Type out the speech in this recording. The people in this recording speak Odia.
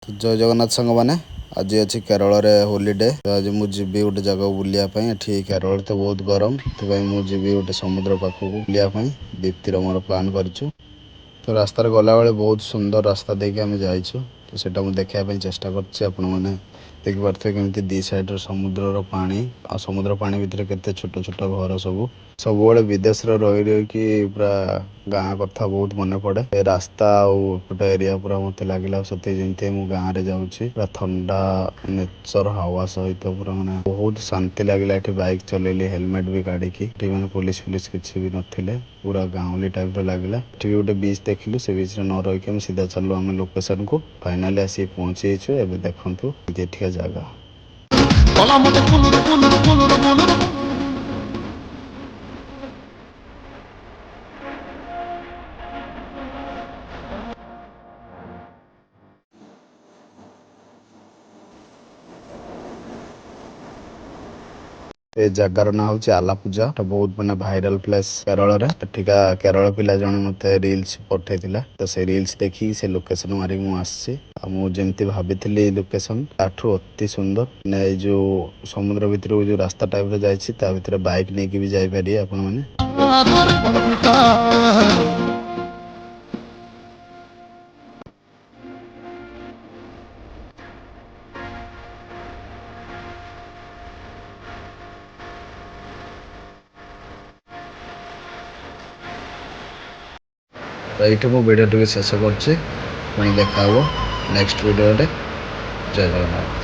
ଜୟ ଜଗନ୍ନାଥ ସାଙ୍ଗମାନେ। ଆଜି ଅଛି କେରଳରେ ହୋଲିଡେ। ତ ଆଜି ମୁଁ ଯିବି ଗୋଟେ ଜାଗାକୁ ବୁଲିବା ପାଇଁ। ଏଠି କେରଳରେ ତ ବହୁତ ଗରମ, ସେଥିପାଇଁ ମୁଁ ଯିବି ଗୋଟେ ସମୁଦ୍ର ପାଖକୁ ବୁଲିବା ପାଇଁ। ଦୀପ୍ତିର ମୋର ପ୍ଲାନ୍ କରିଛୁ। ତ ରାସ୍ତାରେ ଗଲାବେଳେ ବହୁତ ସୁନ୍ଦର ରାସ୍ତା ଦେଇକି ଆମେ ଯାଇଛୁ। ତ ସେଇଟା ମୁଁ ଦେଖିବା ପାଇଁ ଚେଷ୍ଟା କରୁଛି। ଆପଣମାନେ ଦେଖିପାରୁଥିବେ କେମିତି ଦି ସାଇଡ୍ରେ ସମୁଦ୍ରର ପାଣି, ଆଉ ସମୁଦ୍ର ପାଣି ଭିତରେ କେତେ ଛୋଟ ଛୋଟ ଘର ସବୁ। ସବୁବେଳେ ବିଦେଶରେ ରହି ରହିକି ପୁରା ଗାଁ କଥା ବହୁତ ମନେ ପଡ଼େ। ଏ ରାସ୍ତା ଆଉ ଏପଟ ଏରିଆ ପୁରା ମୋତେ ଲାଗିଲା ସତେ ଯେମିତି ମୁଁ ଗାଁରେ ଯାଉଛି। ପୁରା ଥଣ୍ଡା ନେଚର ହାୱା ସହିତ ପୁରା ମାନେ ବହୁତ ଶାନ୍ତି ଲାଗିଲା। ଏଠି ବାଇକ୍ ଚଲେଇଲି ହେଲମେଟ୍ ବି କାଢିକି। ଏଠି ମାନେ ପୋଲିସ ଫୋଲିସ କିଛି ବି ନଥିଲେ। ପୁରା ଗାଉଁଲି ଟାଇପର ଲାଗିଲା। ଏଠି ବି ଗୋଟେ ବିଚ୍ ଦେଖିଲୁ। ସେ ବିଚରେ ନ ରହିକି ଆମେ ସିଧା ଚାଲିଲୁ ଆମେ ଲୋକେସନକୁ। ଫାଇନାଲି ଆସିକି ପହଞ୍ଚି ଯାଇଛୁ। ଏବେ ଦେଖନ୍ତୁ ଏଠିକା ଜାଗା। ଏ ଜାଗାର ନାଁ ହଉଛି ଆଲାପୁଜା। ଏଟା ବହୁତ ମାନେ ଭାଇରାଲ ପ୍ଲେସ କେରଳରେ। ଏଠିକା କେରଳ ପିଲା ଜଣେ ମତେ ରିଲ୍ସ ପଠେଇଥିଲା। ତ ସେ ରିଲ୍ସ ଦେଖିକି ସେ ଲୋକେସନ ମାରିକି ମୁଁ ଆସିଛି। ଆଉ ମୁଁ ଯେମିତି ଭାବିଥିଲି ଲୋକେସନ ତାଠୁ ଅତି ସୁନ୍ଦର। ମାନେ ଏଇ ଯୋଉ ସମୁଦ୍ର ଭିତରକୁ ଯୋଉ ରାସ୍ତା ଟାଇପର ଯାଇଛି, ତା ଭିତରେ ବାଇକ୍ ନେଇକି ବି ଯାଇପାରିବେ ଆପଣମାନେ। ତ ଏଇଠି ମୁଁ ଭିଡ଼ିଓ ଟିକେ ଶେଷ କରୁଛି। ପୁଣି ଦେଖା ହବ ନେକ୍ସଟ ଭିଡ଼ିଓରେ। ଜୟ ଜଗନ୍ନାଥ।